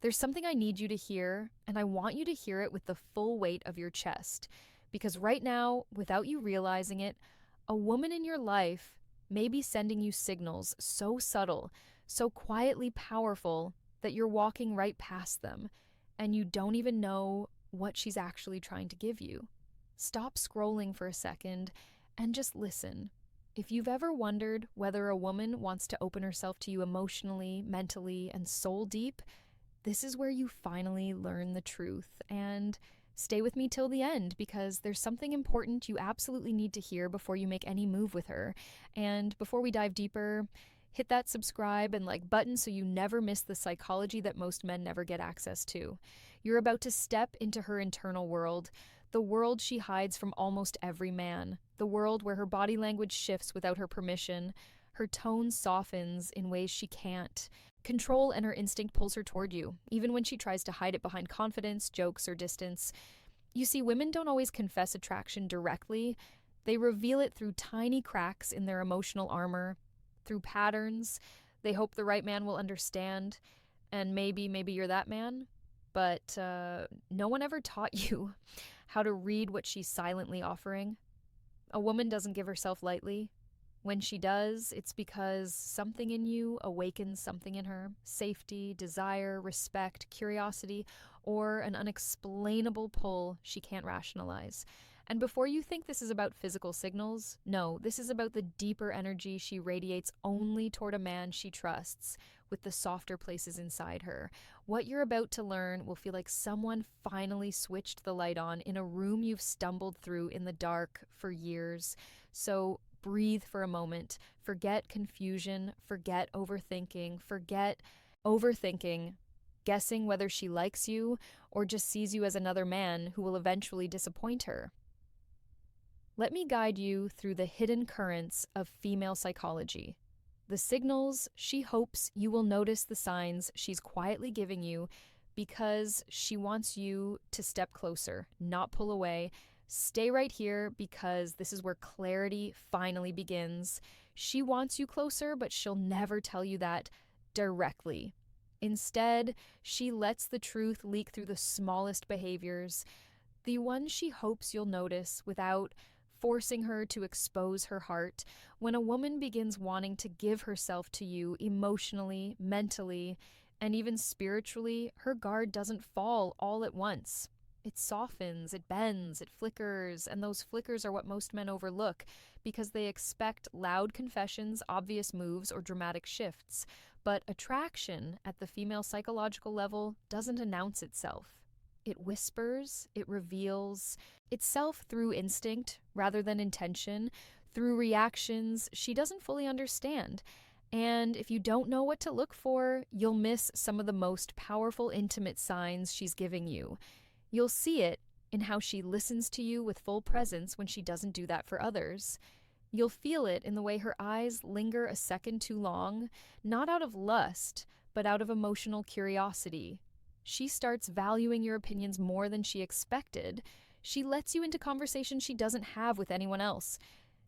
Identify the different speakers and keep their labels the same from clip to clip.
Speaker 1: There's something I need you to hear, and I want you to hear it with the full weight of your chest. Because right now, without you realizing it, a woman in your life may be sending you signals so subtle, so quietly powerful, that you're walking right past them, and you don't even know what she's actually trying to give you. Stop scrolling for a second and just listen. If you've ever wondered whether a woman wants to open herself to you emotionally, mentally, and soul deep, this is where you finally learn the truth. And stay with me till the end because there's something important you absolutely need to hear before you make any move with her. And before we dive deeper, hit that subscribe and like button so you never miss the psychology that most men never get access to. You're about to step into her internal world, the world she hides from almost every man, the world where her body language shifts without her permission, her tone softens in ways she can't. Control and her instinct pulls her toward you, even when she tries to hide it behind confidence, jokes, or distance. You see, women don't always confess attraction directly. They reveal it through tiny cracks in their emotional armor, through patterns. They hope the right man will understand, and maybe you're that man. But no one ever taught you how to read what she's silently offering. A woman doesn't give herself lightly. When she does, it's because something in you awakens something in her: safety, desire, respect, curiosity, or an unexplainable pull she can't rationalize. And before you think this is about physical signals, no, this is about the deeper energy she radiates only toward a man she trusts, with the softer places inside her. What you're about to learn will feel like someone finally switched the light on in a room you've stumbled through in the dark for years. So breathe for a moment. Forget confusion. Forget overthinking, guessing whether she likes you or just sees you as another man who will eventually disappoint her. Let me guide you through the hidden currents of female psychology. The signals she hopes you will notice, the signs she's quietly giving you because she wants you to step closer, not pull away. Stay right here because this is where clarity finally begins. She wants you closer, but she'll never tell you that directly. Instead, she lets the truth leak through the smallest behaviors, the ones she hopes you'll notice without forcing her to expose her heart. When a woman begins wanting to give herself to you emotionally, mentally, and even spiritually, her guard doesn't fall all at once. It softens, it bends, it flickers, and those flickers are what most men overlook because they expect loud confessions, obvious moves, or dramatic shifts. But attraction at the female psychological level doesn't announce itself. It whispers, it reveals itself through instinct rather than intention, through reactions she doesn't fully understand. And if you don't know what to look for, you'll miss some of the most powerful, intimate signs she's giving you. You'll see it in how she listens to you with full presence when she doesn't do that for others. You'll feel it in the way her eyes linger a second too long, not out of lust, but out of emotional curiosity. She starts valuing your opinions more than she expected. She lets you into conversations she doesn't have with anyone else.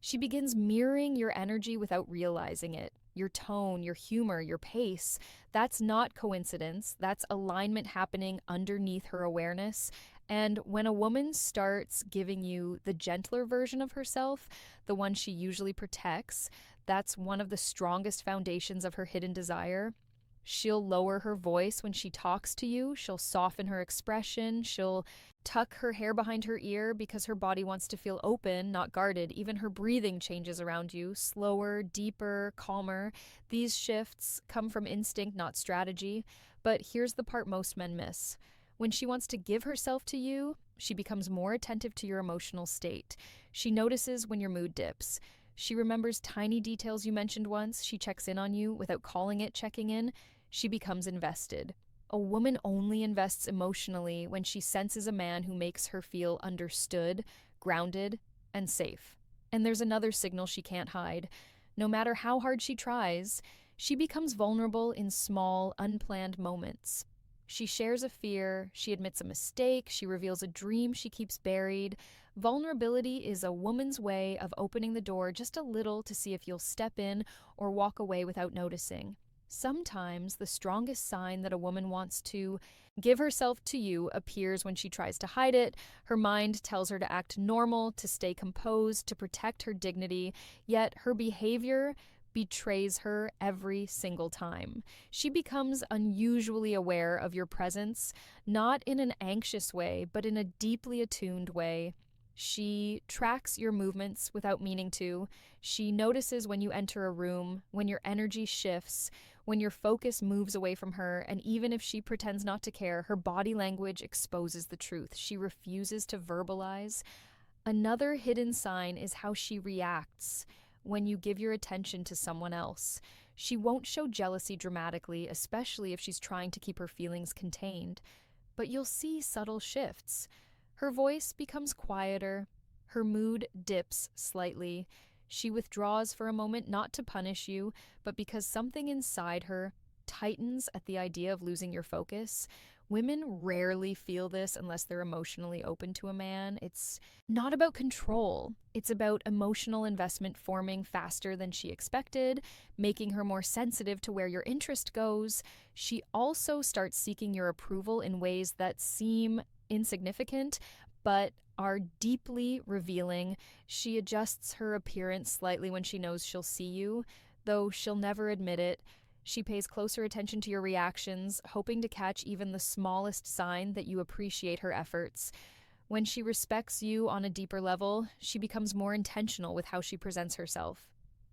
Speaker 1: She begins mirroring your energy without realizing it. Your tone, your humor, your pace. That's not coincidence. That's alignment happening underneath her awareness. And when a woman starts giving you the gentler version of herself, the one she usually protects, that's one of the strongest foundations of her hidden desire. She'll lower her voice when she talks to you. She'll soften her expression. She'll tuck her hair behind her ear because her body wants to feel open, not guarded. Even her breathing changes around you, slower, deeper, calmer. These shifts come from instinct, not strategy. But here's the part most men miss. When she wants to give herself to you, she becomes more attentive to your emotional state. She notices when your mood dips. She remembers tiny details you mentioned once. She checks in on you without calling it checking in. She becomes invested. A woman only invests emotionally when she senses a man who makes her feel understood, grounded, and safe. And there's another signal she can't hide. No matter how hard she tries, she becomes vulnerable in small, unplanned moments. She shares a fear, she admits a mistake, she reveals a dream she keeps buried. Vulnerability is a woman's way of opening the door just a little to see if you'll step in or walk away without noticing. Sometimes the strongest sign that a woman wants to give herself to you appears when she tries to hide it. Her mind tells her to act normal, to stay composed, to protect her dignity, yet her behavior betrays her every single time. She becomes unusually aware of your presence, not in an anxious way, but in a deeply attuned way. She tracks your movements without meaning to. She notices when you enter a room, when your energy shifts, when your focus moves away from her, and even if she pretends not to care, her body language exposes the truth. She refuses to verbalize. Another hidden sign is how she reacts when you give your attention to someone else. She won't show jealousy dramatically, especially if she's trying to keep her feelings contained, but you'll see subtle shifts. Her voice becomes quieter, her mood dips slightly. She withdraws for a moment, not to punish you, but because something inside her tightens at the idea of losing your focus. Women rarely feel this unless they're emotionally open to a man. It's not about control. It's about emotional investment forming faster than she expected, making her more sensitive to where your interest goes. She also starts seeking your approval in ways that seem insignificant, but are deeply revealing. She adjusts her appearance slightly when she knows she'll see you, though she'll never admit it. She pays closer attention to your reactions, hoping to catch even the smallest sign that you appreciate her efforts. When she respects you on a deeper level, she becomes more intentional with how she presents herself.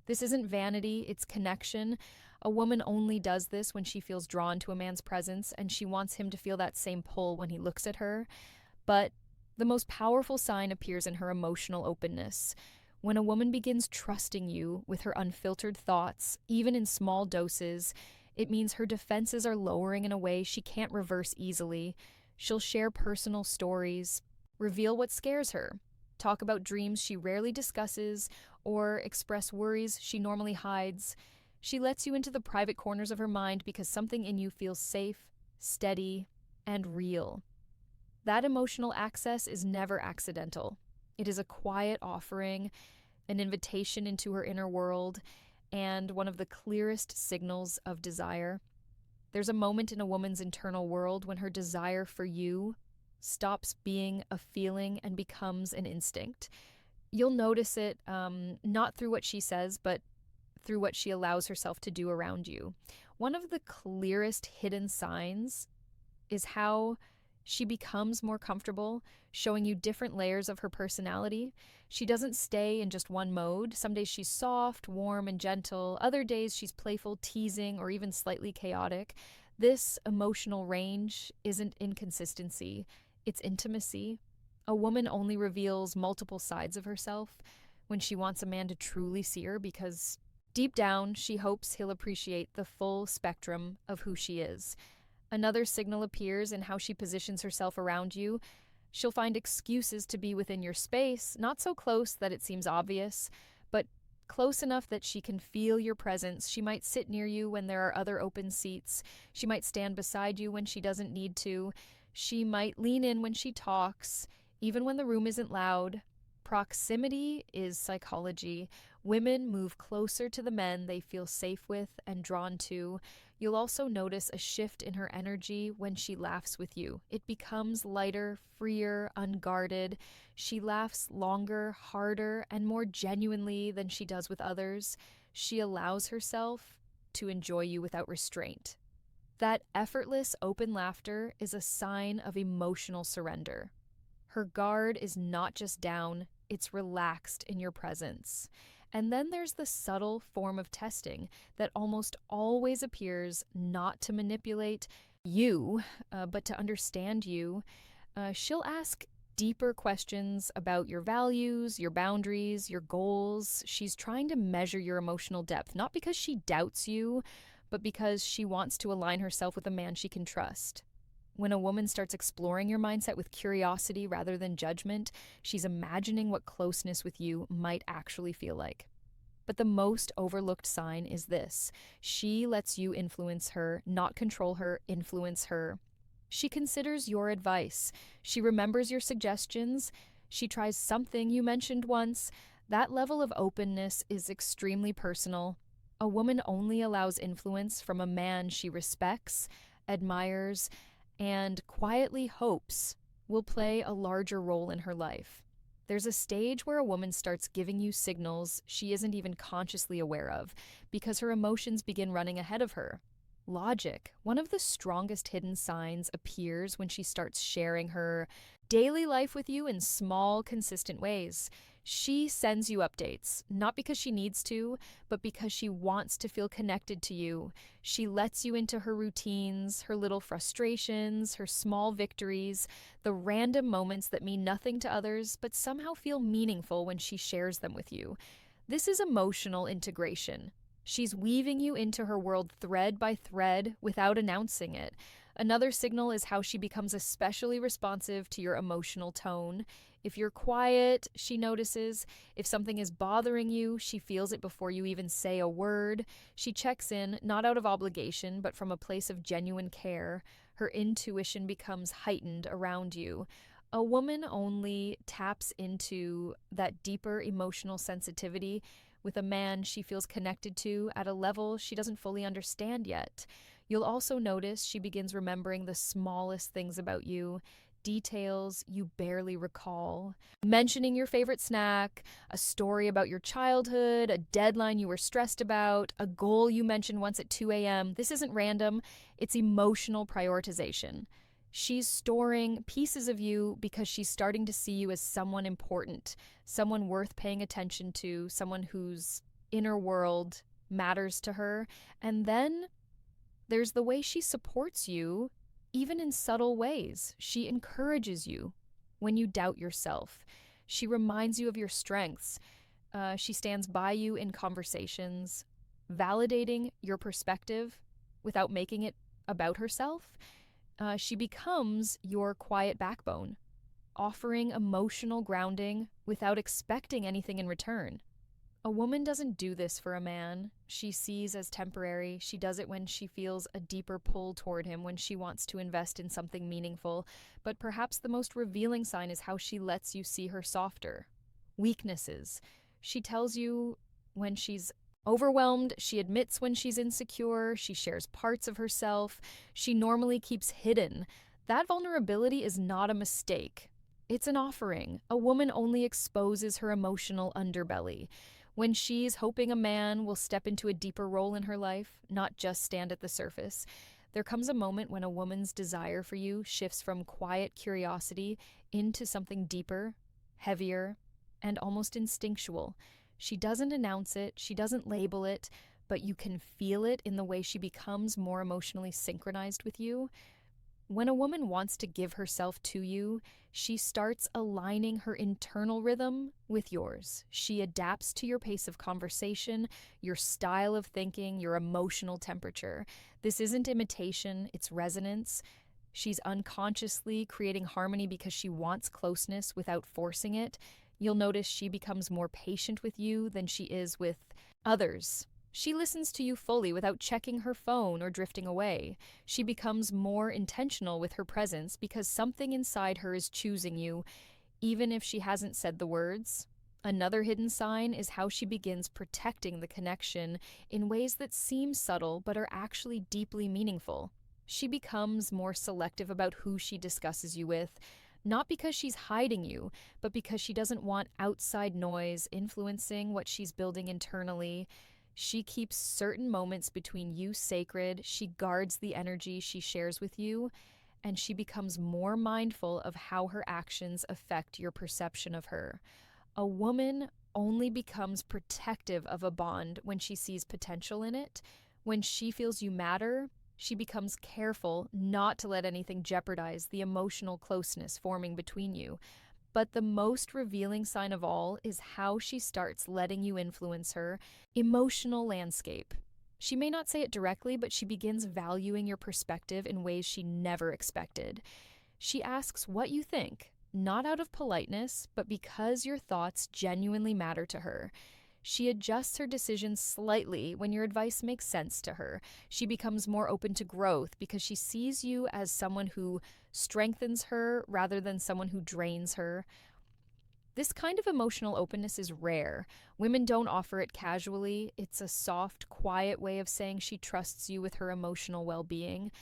Speaker 1: This isn't vanity, it's connection. A woman only does this when she feels drawn to a man's presence, and she wants him to feel that same pull when he looks at her. But the most powerful sign appears in her emotional openness. When a woman begins trusting you with her unfiltered thoughts, even in small doses, it means her defenses are lowering in a way she can't reverse easily. She'll share personal stories, reveal what scares her, talk about dreams she rarely discusses, or express worries she normally hides. She lets you into the private corners of her mind because something in you feels safe, steady, and real. That emotional access is never accidental. It is a quiet offering, an invitation into her inner world, and one of the clearest signals of desire. There's a moment in a woman's internal world when her desire for you stops being a feeling and becomes an instinct. You'll notice it not through what she says, but through what she allows herself to do around you. One of the clearest hidden signs is how she becomes more comfortable, showing you different layers of her personality. She doesn't stay in just one mode. Some days she's soft, warm, and gentle. Other days she's playful, teasing, or even slightly chaotic. This emotional range isn't inconsistency, it's intimacy. A woman only reveals multiple sides of herself when she wants a man to truly see her, because deep down she hopes he'll appreciate the full spectrum of who she is. Another signal appears in how she positions herself around you. She'll find excuses to be within your space, not so close that it seems obvious, but close enough that she can feel your presence. She might sit near you when there are other open seats. She might stand beside you when she doesn't need to. She might lean in when she talks, even when the room isn't loud. Proximity is psychology. Women move closer to the men they feel safe with and drawn to. You'll also notice a shift in her energy when she laughs with you. It becomes lighter, freer, unguarded. She laughs longer, harder, and more genuinely than she does with others. She allows herself to enjoy you without restraint. That effortless, open laughter is a sign of emotional surrender. Her guard is not just down, it's relaxed in your presence. And then there's the subtle form of testing that almost always appears not to manipulate you, but to understand you. She'll ask deeper questions about your values, your boundaries, your goals. She's trying to measure your emotional depth, not because she doubts you, but because she wants to align herself with a man she can trust. When a woman starts exploring your mindset with curiosity rather than judgment, she's imagining what closeness with you might actually feel like. But the most overlooked sign is this: she lets you influence her, not control her, influence her. She considers your advice. She remembers your suggestions. She tries something you mentioned once. That level of openness is extremely personal. A woman only allows influence from a man she respects, admires, and quietly hopes will play a larger role in her life. There's a stage where a woman starts giving you signals she isn't even consciously aware of because her emotions begin running ahead of her. Logic, one of the strongest hidden signs, appears when she starts sharing her daily life with you in small, consistent ways. She sends you updates, not because she needs to, but because she wants to feel connected to you. She lets you into her routines, her little frustrations, her small victories, the random moments that mean nothing to others but somehow feel meaningful when she shares them with you. This is emotional integration. She's weaving you into her world thread by thread without announcing it. Another signal is how she becomes especially responsive to your emotional tone. If you're quiet, she notices. If something is bothering you, she feels it before you even say a word. She checks in, not out of obligation, but from a place of genuine care. Her intuition becomes heightened around you. A woman only taps into that deeper emotional sensitivity with a man she feels connected to at a level she doesn't fully understand yet. You'll also notice she begins remembering the smallest things about you, details you barely recall. Mentioning your favorite snack, a story about your childhood, a deadline you were stressed about, a goal you mentioned once at 2 a.m. This isn't random, it's emotional prioritization. She's storing pieces of you because she's starting to see you as someone important, someone worth paying attention to, someone whose inner world matters to her. And then there's the way she supports you, even in subtle ways. She encourages you when you doubt yourself. She reminds you of your strengths. She stands by you in conversations, validating your perspective without making it about herself. She becomes your quiet backbone, offering emotional grounding without expecting anything in return. A woman doesn't do this for a man she sees as temporary. She does it when she feels a deeper pull toward him, when she wants to invest in something meaningful. But perhaps the most revealing sign is how she lets you see her softer weaknesses. She tells you when she's overwhelmed, she admits when she's insecure, she shares parts of herself she normally keeps hidden. That vulnerability is not a mistake. It's an offering. A woman only exposes her emotional underbelly when she's hoping a man will step into a deeper role in her life, not just stand at the surface. There comes a moment when a woman's desire for you shifts from quiet curiosity into something deeper, heavier, and almost instinctual. She doesn't announce it, she doesn't label it, but you can feel it in the way she becomes more emotionally synchronized with you. When a woman wants to give herself to you, she starts aligning her internal rhythm with yours. She adapts to your pace of conversation, your style of thinking, your emotional temperature. This isn't imitation, it's resonance. She's unconsciously creating harmony because she wants closeness without forcing it. You'll notice she becomes more patient with you than she is with others. She listens to you fully without checking her phone or drifting away. She becomes more intentional with her presence because something inside her is choosing you, even if she hasn't said the words. Another hidden sign is how she begins protecting the connection in ways that seem subtle but are actually deeply meaningful. She becomes more selective about who she discusses you with, not because she's hiding you, but because she doesn't want outside noise influencing what she's building internally. She keeps certain moments between you sacred, she guards the energy she shares with you, and she becomes more mindful of how her actions affect your perception of her. A woman only becomes protective of a bond when she sees potential in it. When she feels you matter, she becomes careful not to let anything jeopardize the emotional closeness forming between you. But the most revealing sign of all is how she starts letting you influence her emotional landscape. She may not say it directly, but she begins valuing your perspective in ways she never expected. She asks what you think, not out of politeness, but because your thoughts genuinely matter to her. She adjusts her decisions slightly when your advice makes sense to her. She becomes more open to growth because she sees you as someone who strengthens her rather than someone who drains her. This kind of emotional openness is rare. Women don't offer it casually. It's a soft, quiet way of saying she trusts you with her emotional well being.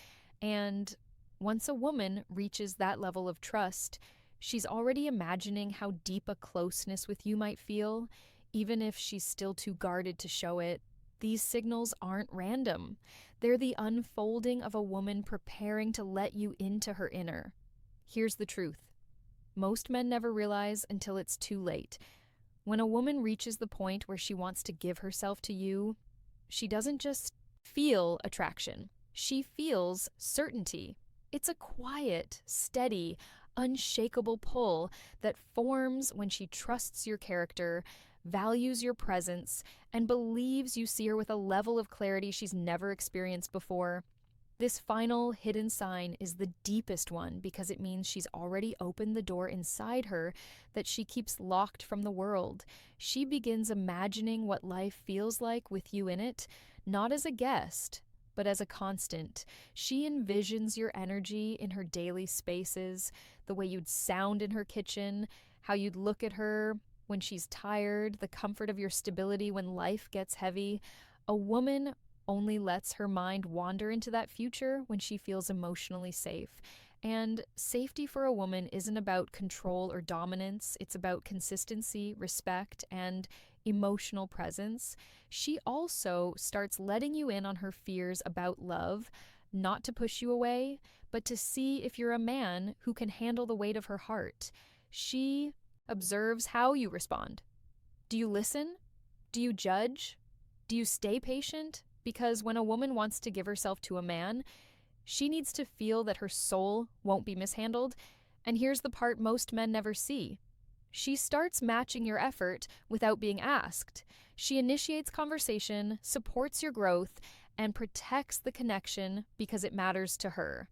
Speaker 1: And once a woman reaches that level of trust, she's already imagining how deep a closeness with you might feel, even if she's still too guarded to show it. These signals aren't random. They're the unfolding of a woman preparing to let you into her inner. Here's the truth. Most men never realize until it's too late. When a woman reaches the point where she wants to give herself to you, she doesn't just feel attraction. She feels certainty. It's a quiet, steady, unshakable pull that forms when she trusts your character, values your presence, and believes you see her with a level of clarity she's never experienced before. This final hidden sign is the deepest one because it means she's already opened the door inside her that she keeps locked from the world. She begins imagining what life feels like with you in it, not as a guest, but as a constant. She envisions your energy in her daily spaces, the way you'd sound in her kitchen, how you'd look at her when she's tired, the comfort of your stability when life gets heavy. A woman only lets her mind wander into that future when she feels emotionally safe. And safety for a woman isn't about control or dominance, it's about consistency, respect, and emotional presence. She also starts letting you in on her fears about love, not to push you away, but to see if you're a man who can handle the weight of her heart. She observes how you respond. Do you listen? Do you judge? Do you stay patient? Because when a woman wants to give herself to a man, she needs to feel that her soul won't be mishandled. And here's the part most men never see. She starts matching your effort without being asked. She initiates conversation, supports your growth, and protects the connection because it matters to her.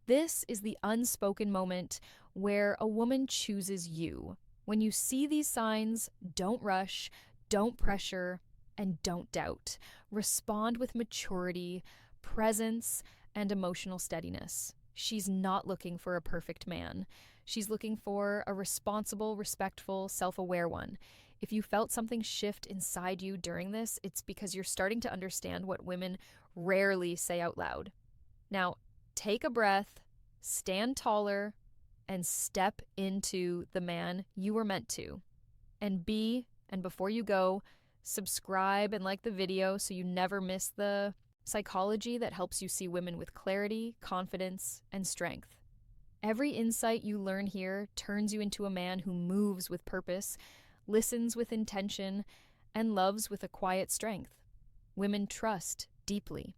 Speaker 1: This is the unspoken moment where a woman chooses you. When you see these signs, don't rush, don't pressure, and don't doubt. Respond with maturity, presence, and emotional steadiness. She's not looking for a perfect man. She's looking for a responsible, respectful, self-aware one. If you felt something shift inside you during this, it's because you're starting to understand what women rarely say out loud. Now, take a breath, stand taller, and step into the man you were meant to. And before you go, subscribe and like the video so you never miss the psychology that helps you see women with clarity, confidence, and strength. Every insight you learn here turns you into a man who moves with purpose, listens with intention, and loves with a quiet strength. Women trust deeply.